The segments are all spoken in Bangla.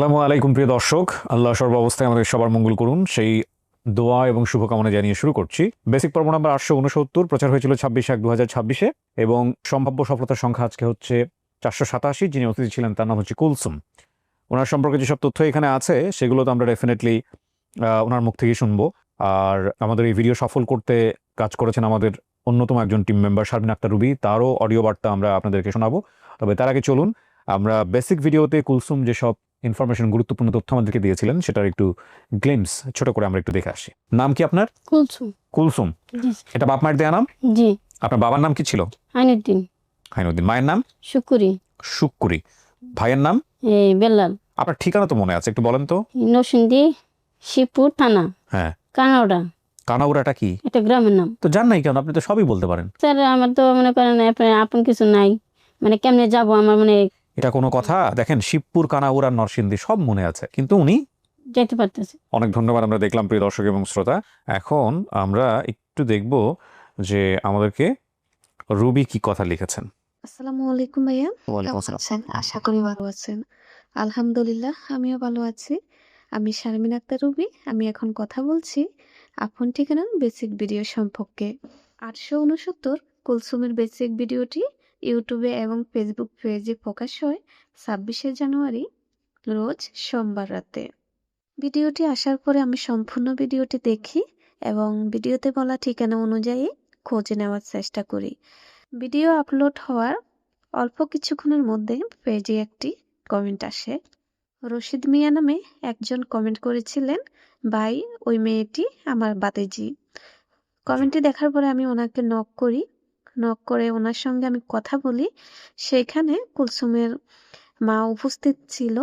আসসালামু আলাইকুম প্রিয় দর্শক, আল্লাহ সর্বাবস্থায় আমাদের সবার মঙ্গল করুন সেই দোয়া এবং শুভকামনা জানিয়ে শুরু করছি। বেসিক পর্ব নাম্বার 869 প্রচার হয়েছিল 26/1/2026 এবং সম্ভাব্য সফলতার সংখ্যা আজকে হচ্ছে 487। যিনি অতিথি ছিলেন তার নাম হচ্ছে কুলসুম। ওনার সম্পর্কে যেসব তথ্য এখানে আছে সেগুলো তো আমরা ডেফিনেটলি ওনার মুখ থেকেই শুনবো। আর আমাদের এই ভিডিও সফল করতে কাজ করেছেন আমাদের অন্যতম একজন টিম মেম্বার শারমিন আক্তার রুবি, তারও অডিও বার্তা আমরা আপনাদেরকে শোনাবো। তবে তার আগে চলুন আমরা বেসিক ভিডিওতে কুলসুম যেসব ইনফরমেশন, গুরুত্বপূর্ণ তথ্য আমাদেরকে দিয়েছিলেন সেটার একটু গ্লিমস ছোট করে আমরা একটু দেখে আসি। নাম কি আপনার? কুলসুম। কুলসুম, জি এটা বাপ মায়ের দেয়া নাম? জি। আপনার বাবার নাম কি ছিল? আইনুদ্দিন। হাইনুদ্দিন। মায়ের নাম? শুকুরি। শুক্কুরি। ভাইয়ের নাম? এই বেলাল। আপনার ঠিকানা তো মনে আছে, একটু বলেন তো। নরসিংদী, শিবপুর থানা, হ্যাঁ। কানাউড়া। কানাউড়াটা কি? এটা গ্রামের নাম। তো জান নাই কেন? আপনি তো সবই বলতে পারেন। স্যার আমার তো মনে করেন আপন কিছু নাই, মানে কেমনে যাব আমার মানে এটা কোনো কথা? দেখেন, শিবপুর, কানাউড়া, নরসিংদী সব মনে আছে, কিন্তু উনি যেতে পারতেছে। অনেক ধন্যবাদ আমরা দেখলাম প্রিয় দর্শক এবং শ্রোতা। এখন আমরা একটু দেখব যে আমাদেরকে রুবি কি কথা লিখেছেন। আসসালামু আলাইকুম ভাইয়া, কেমন আছেন? আশা করি ভালো আছেন। আলহামদুলিল্লাহ, আমিও ভালো আছি। আমি শারমিন আক্তার রুবি। আমি এখন কথা বলছি আপন ঠিকানার বেসিক ভিডিও সম্পর্কে। 869 কুলসুমের বেসিক ভিডিওটি ইউটিউবে এবং ফেসবুক পেজে প্রকাশ হয় 26শে জানুয়ারি রোজ সোমবার রাতে। ভিডিওটি আসার পরে আমি সম্পূর্ণ ভিডিওটি দেখি এবং ভিডিওতে বলা ঠিকানা অনুযায়ী খোঁজ নেওয়ার চেষ্টা করি। ভিডিও আপলোড হওয়ার অল্প কিছুক্ষণের মধ্যে পেজে একটি কমেন্ট আসে। রশিদ মিয়া নামে একজন কমেন্ট করেছিলেন, ভাই ওই মেয়েটি আমার বাতিজি। কমেন্টটি দেখার পরে আমি ওনাকে নক করি। নক করে ওনার সঙ্গে আমি কথা বলি। সেখানে কুলসুমের মা উপস্থিত ছিল।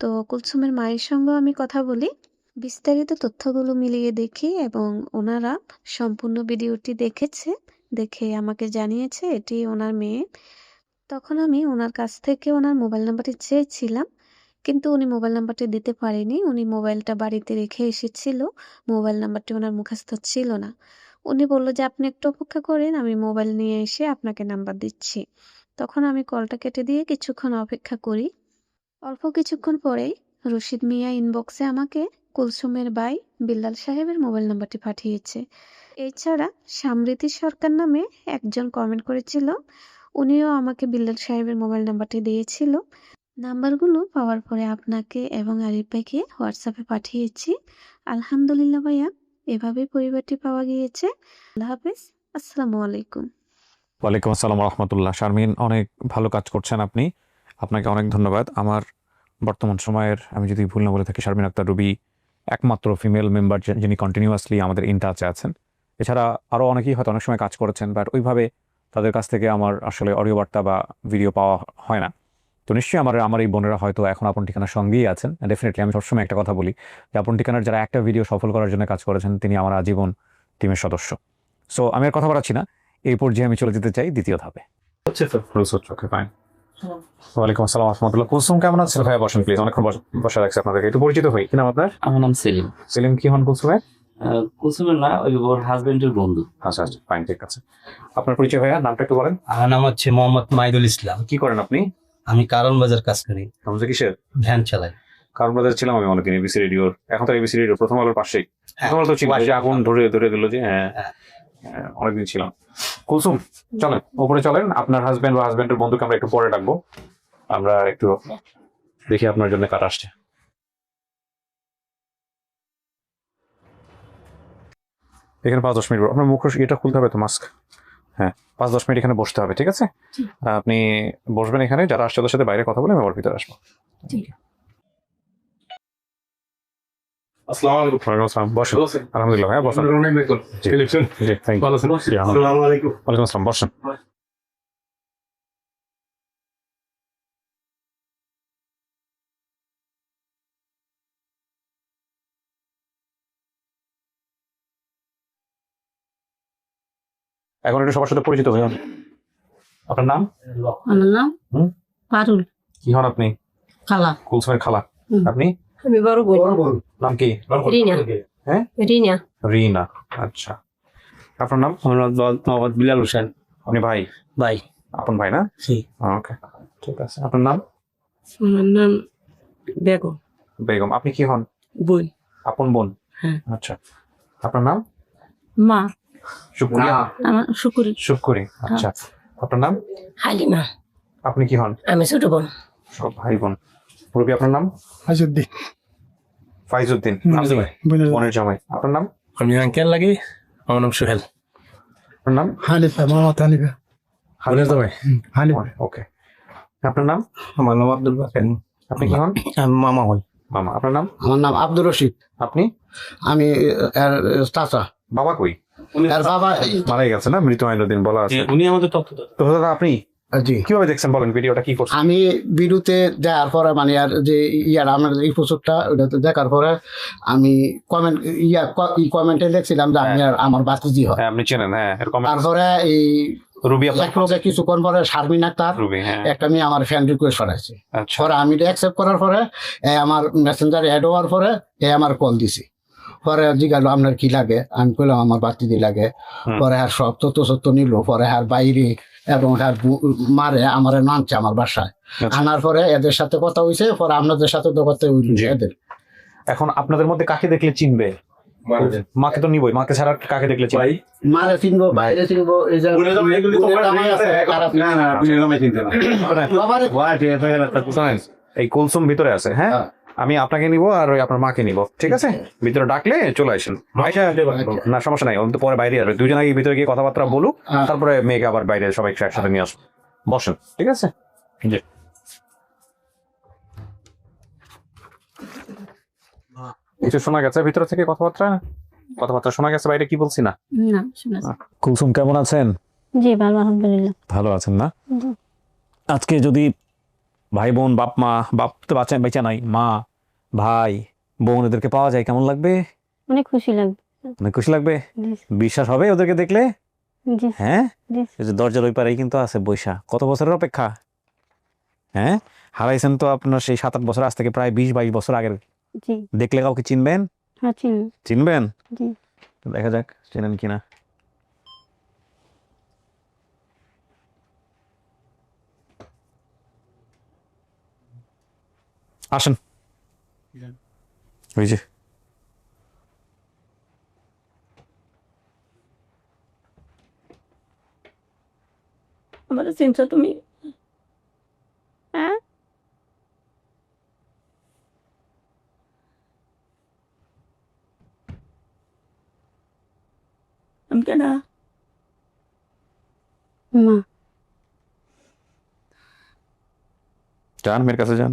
তো কুলসুমের মায়ের সঙ্গেও আমি কথা বলি। বিস্তারিত তথ্যগুলো মিলিয়ে দেখি এবং ওনারা সম্পূর্ণ ভিডিওটি দেখেছে, দেখে আমাকে জানিয়েছে এটি ওনার মেয়ে। তখন আমি ওনার কাছ থেকে ওনার মোবাইল নাম্বারটি চেয়েছিলাম, কিন্তু উনি মোবাইল নাম্বারটি দিতে পারেনি। উনি মোবাইলটা বাড়িতে রেখে এসেছিল, মোবাইল নাম্বারটি ওনার মুখস্থ ছিল না। উনি বলল যে আপনি একটু অপেক্ষা করেন, আমি মোবাইল নিয়ে এসে আপনাকে নাম্বার দিচ্ছি। তখন আমি কলটা কেটে দিয়ে কিছুক্ষণ অপেক্ষা করি। অল্প কিছুক্ষণ পরেই রশিদ মিয়া ইনবক্সে আমাকে কুলসুমের ভাই বিল্লাল সাহেবের মোবাইল নাম্বারটি পাঠিয়েছে। এছাড়া সমৃদ্ধি সরকার নামে একজন কমেন্ট করেছিল, উনিও আমাকে বিল্লাল সাহেবের মোবাইল নাম্বারটি দিয়েছিল। নাম্বারগুলো পাওয়ার পরে আপনাকে এবং আরিফ ভাইকে হোয়াটসঅ্যাপে পাঠিয়েছি। আলহামদুলিল্লাহ ভাইয়া, এভাবে পরিবারটি পাওয়া গিয়েছে। আল্লাহ হাফেজ, আসসালামু আলাইকুম। ওয়ালাইকুম আসসালাম রহমতুল্লাহ। শারমিন, অনেক ভালো কাজ করছেন আপনি, আপনাকে অনেক ধন্যবাদ। আমার বর্তমান সময়ের, আমি যদি ভুল না বলে থাকি, শারমিন আক্তার রুবি একমাত্র ফিমেল মেম্বার যিনি কন্টিনিউয়াসলি আমাদের ইন টাচে আছেন। এছাড়া আরও অনেকেই হয়তো অনেক সময় কাজ করেছেন, বাট ওইভাবে তাদের কাছ থেকে আমার আসলে অডিও বার্তা বা ভিডিও পাওয়া হয় না। তো নিশ্চয়ই আমার এই বোনেরা হয়তো এখন আপন ঠিকানার সঙ্গেই আছেন। ডেফিনেটলি আমি সবসময় একটা কথা বলি যে আপন ঠিকানার যারা একটা ভিডিও সফল করার জন্য কাজ করেছেন তিনি আমার আজীবন টিমের সদস্য। সো আমি আর কথা বাড়াচ্ছি না, এই পর্যায়ে আমি চলে যেতে চাই দ্বিতীয় ধাপে। ওয়ালাইকুম আসসালাম রহমতুল্লাহ। কুলসুম কেমন আছেন? ভাইয়া বসেন প্লিজ, অনেকক্ষণ বসে রাখছি আপনাদেরকে। একটু পরিচিত হই, কি নাম আপনার? আমার নাম সেলিম। সেলিম, কি হন কুলসুমের? কুলসুমের না, ওই ওর হাজবেন্ডের বন্ধু। আচ্ছা আচ্ছা, ফাইন, ঠিক আছে। আপনার পরিচয় ভাইয়া, নামটা একটু বলেন। আমার নাম হচ্ছে মোহাম্মদ মাইদুল ইসলাম। কি করেন আপনি? আমি কারণ বাজার কাজ করি, আমাদের কিসের ভ্যান চালাই। কারণ বাজার ছিলাম আমি অনেকদিন এবিসি রেডিওর, এখন তো এবিসি রেডিও প্রথম আলোর পাশেই। প্রথম আলো তো ছিল, যে আগুন ধরে ধরে দিল যে, হ্যাঁ অনেকদিন ছিলাম। কুলসুম চলেন উপরে চলেন, আপনার হাজবেন্ড বা হাজবেন্ডের বন্ধুকে আমরা একটু পরে ডাকবো। আমরা একটু দেখি আপনার জন্য কার আসছে। এখানে 5-10 মিনিট আপনার মুখ এটা খুলতে হবে তো, মাস্ক। হ্যাঁ, 5-10 মিনিট এখানে বসতে হবে, ঠিক আছে? আপনি বসবেন এখানে, যারা আসছে ওদের সাথে বাইরে কথা বলে আমি আবার ভিতরে আসবো। আসসালামু আলাইকুম। ওয়ালাইকুম আসসালাম, বসেন। আলহামদুলিল্লাহ, হ্যাঁ বসেন। জি, thank you. ভালো আছেন? জি, আসসালামু আলাইকুম। ওয়ালাইকুম আসসালাম, বসেন। এখন একটু সবার সাথে পরিচিত হয়ে যান। আপনার নাম? আমার নাম হুম? পারুল। কি হন আপনি? খালা। কুলসুমের খালা। হুম। আপনি? আমি বড় বোন। নাম কি? রিনা। হ্যাঁ, রিনা। রিনা। আচ্ছা, আপনার নাম? আমার নাম মোহাম্মদ বিলাল হোসেন। আপনি ভাই? ভাই। আপন ভাই না? জি। ওকে, ঠিক আছে। আপনার নাম? আমার নাম বেগম বেগম। আপনি কি হন? বোন। আপন বোন? হ্যাঁ। আচ্ছা, আপনার নাম? মা শুকুরি। আমার শুকুরি। শুকুরি, আচ্ছা। আপনার নাম? হালিমা। আপনি কি হন? আমি ছোট বোন। সব ভাই বোন। মুরব্বী, আপনার নাম? আজউদ্দিন। ফাইজউদ্দিন। বোনের জামাই। আপনার নাম? আমি আঙ্কেল লাগি, আমার নাম সোহেল। আপনার নাম? হানিফা, মোহাম্মদ হানিফা। হানিফা। ওকে। আপনার নাম? আমার নাম আব্দুল বাকের। আপনি কি হন? আমি মামা হই। মামা। আপনার নাম? আমার নাম আব্দুর রশিদ। আপনি? আমি এর চাচা। বাবা কই? এর বাবা মারাই গেছে না, মৃত আইনুদ্দিন বলা আছে। উনি আমাদের তথ্য। তো দাদা আপনি জি কিভাবে দেখছেন বলেন, ভিডিওটা কি করছেন? আমি বিরুতে দেওয়ার পরে মানে আর যে ইয়ার আমার এই পোস্টটা ওটা দেখার পরে আমি কমেন্টে লিখছিলাম যে আমি আর আমার বাতিজি হয়। হ্যাঁ, আপনি চেনেন। হ্যাঁ, এরকম তারপরে এই রুবি আপনার? এক লোকে কিছুক্ষণ পরে শারমিন আক্তার রুবি, হ্যাঁ। একটা মেয়ে আমার ফ্রেন্ড রিকোয়েস্ট করাইছে। আচ্ছা, পরে আমি অ্যাকসেপ্ট করার পরে আমার মেসেঞ্জার অ্যাড হওয়ার পরে আমার কল দিছি। পরে জিজ্ঞাসা আপনার কি লাগে, আমি কইলাম আমার বাতিদি লাগে। পরে আর সব তথ্য নিল। পরে আর বাইরে এবং আর মারে আমার নামছে আমার বাসায় আনার পরে এদের সাথে কথা হয়েছে। পরে আপনাদের সাথে তো কথা হইল এদের। এখন আপনাদের মধ্যে কাকে দেখলে চিনবে? মাকে তো নিবই, মাকে ছাড়া কাকে দেখলে চিনবে? মারে চিনবো, বাইরে চিনবো, এই যে শোনেন, এই কুলসুম ভিতরে আছে। হ্যাঁ, আমি আপনাকে নিব আর ওই আপনার মাকে নিব, ঠিক আছে? ভিতরে ডাকলে চলে আসেন। না সমস্যা নাই, ওই তো পরে বাইরে আসবে। দুজন আগে ভিতরে গিয়ে কথাবার্তা বলুক, তারপরে মেয়েকে আবার বাইরে সবাই একসাথে নিয়ে আসবো। বসেন, ঠিক আছে? জি। কিছু শোনা গেছে ভিতর থেকে? কথাবার্তা শোনা গেছে বাইরে? কি বলছি না? না শোনা যায়। কুলসুম কেমন আছেন? জি ভালো আলহামদুলিল্লাহ। ভালো আছেন না? জি। আজকে যদি ভাই বোন, বাপ তো বেঁচে নাই, মা ভাই বোন এদেরকে পাওয়া যায়, কেমন লাগবে? অনেক খুশি লাগবে। অনেক খুশি লাগবে। জি বিশ্বাস হবে ওদেরকে দেখলে? জি হ্যাঁ, জি। এই যে দরজার ওই পারেই কিন্তু আছে বৈশা। কত বছরের অপেক্ষা? হ্যাঁ, হারাইছেন তো আপনার সেই 7-8 বছর, আজ থেকে প্রায় 20-22 বছর আগের। জি দেখলে কাউকে চিনবেন? হ্যাঁ চিনি। চিনবেন? জি দেখা যাক চেনেন কিনা। আসেন, ওই যে আমার চিন্তা তুমি? হ্যাঁ আমি কেন? মা। যান, মেয়ের কাছে যান।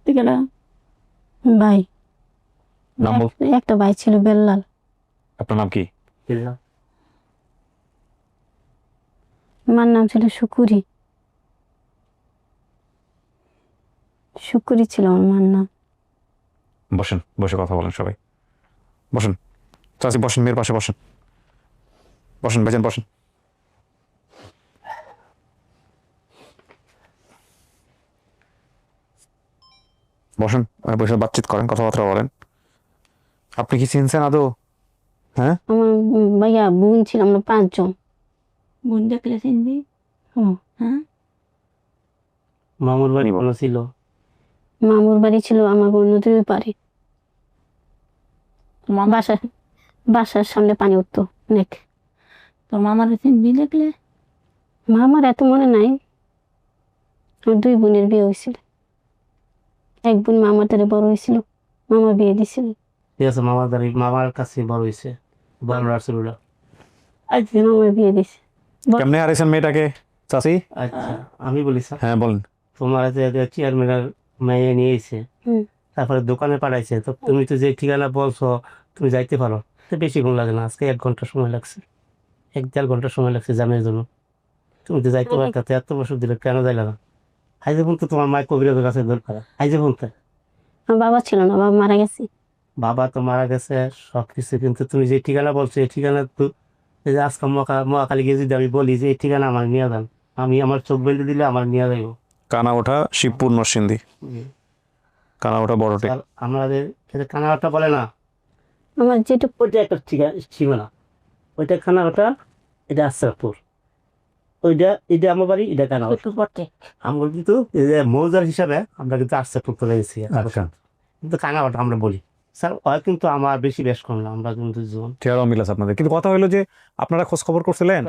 তুই কেন? ভাই, নাম বল। একটা ভাই ছিল বেল্লাল। আপনার নাম কি? মার নাম ছিল শুকুরি। শুকুরি ছিল আমার মার নাম। বসেন, বসে কথা বলেন সবাই। বসেন চাচি, বসেন, মেয়ের পাশে বসেন। বসেন ভাইজান, বসেন। বসেন, বসে বাতচিত করেন, কথাবার্তা বলেন। আপনি কি চিনছেন আদৌ? হ্যাঁ, আমার ভাইয়া বোন ছিল, আমরা 5 জন। বোন দেখলে চিনবি? হুম। হ্যাঁ, মামুর বাড়ি কোনো ছিল? মামুর বাড়ি ছিল আমার বোন নদীর পারে। বাসার সামনে পানি উঠতো অনেক। তোর মামার চিনবি দেখলে? মামার এত মনে নাই। আমার 2 বোনের বিয়ে হয়েছিল। এক বোন মামার দ্বারা বড় হয়েছিল, মামা বিয়ে দিছিল। ঠিক আছে, মামার কাছে বড় হয়েছে। রাসূলুল্লাহ। আজকে মামার বিয়ে দিছে। কেমনে হারাইছেন মেয়েটাকে চাচি? আচ্ছা, আমি বলি স্যার, হ্যাঁ বলেন। তোমার চেয়ারম্যানের মেয়ে নিয়ে এসে হুম। তারপরে দোকানে পাঠাইছে। তো তুমি তো যে ঠিকানা বলছো তুমি যাইতে পারো, তো বেশিক্ষণ লাগে না। আজকে 1 ঘন্টা সময় লাগছে, 1-1.5 ঘন্টা সময় লাগছে জামের জন্য। তুমি তো যাইতে পারো, কাছে এত বছর দিলে কেন যাইলে না? আইজে ফোন তো তোমার মায়ের কবিরাজের কাছে দরকার। আইজে ফোন তো। আমার বাবা ছিল না, বাবা মারা গেছে। বাবা তো মারা গেছে সব কিছু, কিন্তু তুমি যে ঠিকানা বলছো এই ঠিকানা তো, এই যে আজকে মহাকালী গিয়ে যদি আমি বলি যে এই ঠিকানা আমার নিয়ে যান, আমি আমার চোখ বেঁধে দিলে আমার নিয়ে যাইব। কানা ওঠা শিবপুর নরসিংদী, কানা ওঠা বড়টে। স্যার আমাদের কানাডাটা বলে না, আমার যেটুকু ওইটা একটা সীমানা, ওইটা কানাডাটা, এটা আশরাফপুর, এটা আমার বাড়ি, এটা কানাডা। একটু পড়তে আমরা কিন্তু এই যে মৌজার হিসাবে আমরা কিন্তু আশরাফপুর করে গেছি, আচ্ছা, কিন্তু কানাডাটা আমরা বলি। স্যার ওই কিন্তু আমার বেশি বেশ কম না, আমরা কিন্তু দুজন। চেহারাও মিল আছে আপনাদের, কিন্তু কথা হলো যে আপনারা খোঁজ খবর করছিলেন?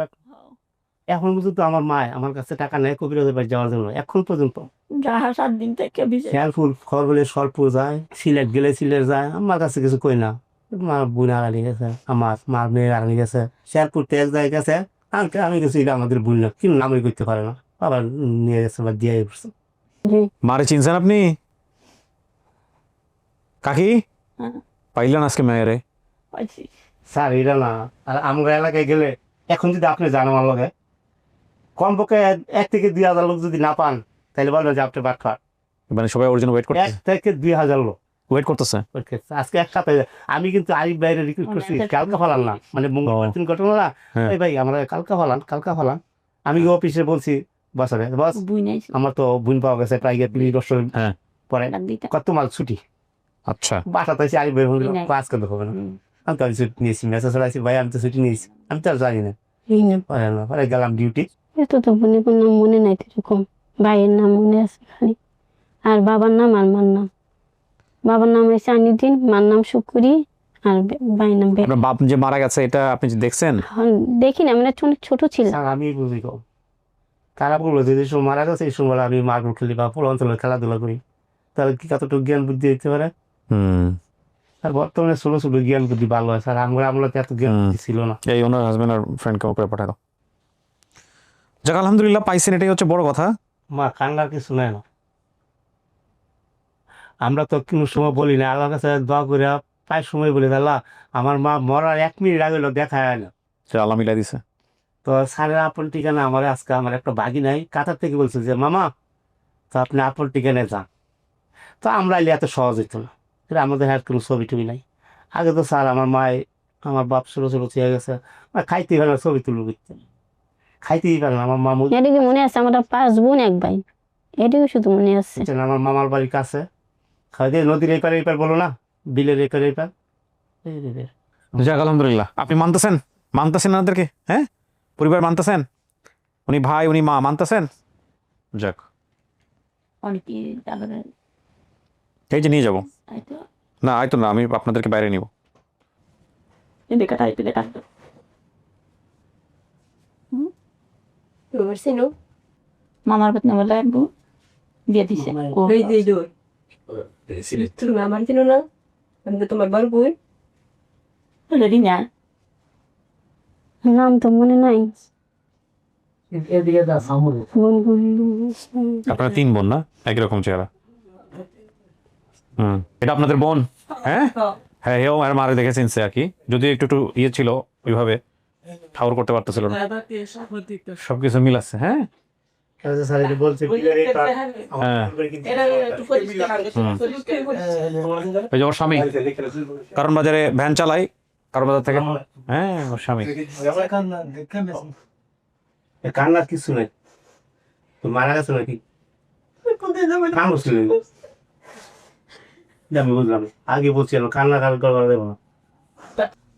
এখন পর্যন্ত আমার মা আমার কাছে টাকা নেয় কবিরাজের বাড়ি যাওয়ার জন্য, এখন পর্যন্ত। যাহা 7 দিন থেকে ভিজে শেয়ারফুল খবর বলে স্বল্প যায়, সিলেট গেলে সিলেট যায়, আমার কাছে কিছু কই না। আমার বোন আড়ানি গেছে, আমার মার মেয়ের আড়ানি গেছে, শেয়ারপুর তেজ যায় গেছে, আমি গেছি, এটা আমাদের বোন না, কিন্তু নামই করতে পারে না, আবার নিয়ে গেছে বা দিয়ে পড়ছে। মারে চিনছেন আপনি? কাকি হ্যাঁ। পাইলেন আজকে মেয়েরে? পাইছি। স্যার এটা না, আর আমরা এলাকায় গেলে এখন যদি আপনি যান আমার লগে, কমপক্ষে 1 থেকে 2,000 লোক যদি না পান, তাহলে বলবেন যে আপনি বাটফার। মানে সবাই ওর জন্য ওয়েট করতেছে? 1 থেকে 2,000 লোক ওয়েট করতেছে। আজকে এক সপ্তাহে। আমি কিন্তু আরিফ ভাইয়ের রিক্রুট করছি, কালকা ফালান না, মানে মঙ্গলবার ঘটনা না, হ্যাঁ। ওই ভাই আমরা কালকা ফালান। আমি অফিসে বলছি বসারে, বস বুই নাই আমার তো বোন পাওয়া গেছে প্রায় 2 বছর হ্যাঁ। পরে, লাগ দিতা। কত মাল ছুটি আচ্ছা, বাসাতে এসে আরিফ ভাই বলল নাই। কাজ করতে হবে না। আমি তো ছুটি নিয়েছি, মেসেজ চলাইছি, ভাই আমি তো ছুটি নিয়েছি, আমি তো আর জানি না। পরে গেলাম ডিউটি। এত তো বোনের নাম মনে নাই এরকম, ভাইয়ের নাম মনে আছে খালি, আর বাবার নাম আর মার নাম। বাবার নাম হয়েছে আনিদিন, মার নাম শুকুরি, আর ভাইয়ের নাম আপনার বাপ যে মারা গেছে এটা আপনি যে দেখছেন? দেখি না, মানে অনেক ছোট ছিল। স্যার আমি বুঝি কম, তারা বললো যে সময় মারা গেছে এই সময় আমি মার্বল খেলি বা পুরো অঞ্চলে খেলাধুলা করি, তাহলে কি কতটুকু জ্ঞান বুদ্ধি দিতে পারে। আর বর্তমানে ছোটো ছোটো জ্ঞান বুদ্ধি ভালো হয় স্যার, আমরা তো এত জ্ঞান বুদ্ধি ছিল না। এই ওনার হাজবেন্ড আর ফ্রেন্ডকে উপরে পাঠায় দাও। যাক আলহামদুলিল্লাহ পাইছেন, এটাই হচ্ছে বড় কথা। মা কান্নার কিছু নেয় না, আমরা তো কোনো সময় বলি না, আল্লাহর কাছে দোয়া করে প্রায় সময় বলি, আল্লাহ আমার মা মরার 1 মিনিট আগে হলো দেখা হয় না। সে আল্লাহ মিলাই দিছে। তো স্যারের আপন ঠিকানা আমার আজকে আমার একটা ভাগি নাই কাতার থেকে বলছে যে মামা তো আপনি আপন ঠিকানায় যান, তো আমরা এলে এত সহজ হইতো না, আমাদের আর কোনো ছবি টবি নাই। আগে তো স্যার আমার মায় আমার বাপ ছোটো ছোটো চেয়ে গেছে, খাইতেই পারে না, ছবি তুলে দিতে খাইতেই পারে না। আমার মামু এদিকে মনে আছে আমরা 5 বোন 1 ভাই, এদিকে শুধু মনে আছে। আমার মামার বাড়ির কাছে, খাইতে নদীর এই পার বলো না, বিলের এই পার। যাক আলহামদুলিল্লাহ, আপনি মানতেছেন ওনাদেরকে? হ্যাঁ, পরিবার মানতেছেন? উনি ভাই উনি মা মানতেছেন? যাক, অনেকে তারপরে এই যে নিয়ে যাবো। হয়তো না আইতো না, আমি আপনাদেরকে বাইরে নিব। এদিকে টাইপে কাটতো। মামার বাত না বলে একবু বিয়ে দিছে। তুমি আমার চিনো না, আমি তো তোমার বড় বোন। রেডি না নাম তো মনে নাই। বোন আপনারা 3 বোন না, একই রকম চেহারা। এটা আপনাদের বোন? হ্যাঁ হ্যাঁ, এও আর মারে দেখে চিনছে আর কি, যদিও একটু ইয়ে ছিল, ওইভাবে ঠাউর করতে পারতেছিল না। সবকিছু মিল আছে। হ্যাঁ স্যার এটা বলছে বিলের এই পার, হ্যাঁ, ওই যে ওর স্বামী কারণ বাজারে ভ্যান চালাই, কারণ বাজার থেকে। হ্যাঁ ওর স্বামী। কান্নার কিছু নেই, তো মারা গেছে নাকি কান বসছিল, আমি বুঝলাম আগে বলছিলাম কান্না করা দেবো না।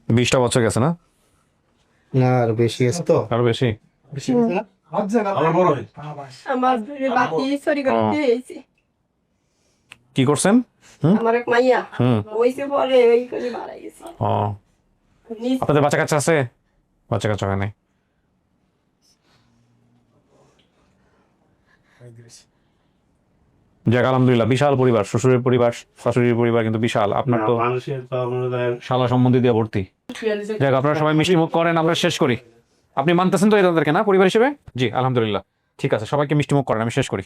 20টা বছর গেছে না? না আর বেশি আছে তো, আরো বেশি। আমার বাতি চুরি করতে এসেছি। কি করছেন? আমার এক মাইয়া হুম ওইসে পরে ওই করে মারা গেছে। ও, আপনাদের বাচ্চা কাচ্চা আছে? বাচ্চা কাচ্চা হয় নাই? যাক আলহামদুলিল্লাহ, বিশাল পরিবার, শ্বশুরের পরিবার শাশুড়ির পরিবার কিন্তু বিশাল। আপনার তো মানুষের তো মনে করেন শালা সম্বন্ধী দিয়ে ভর্তি। যাক আপনারা সবাই মিষ্টি মুখ করেন, আমরা শেষ করি। আপনি মানতেছেন তো এদেরকে না পরিবার হিসেবে? জি আলহামদুলিল্লাহ, ঠিক আছে, সবাইকে মিষ্টি মুখ করেন, আমি শেষ করি।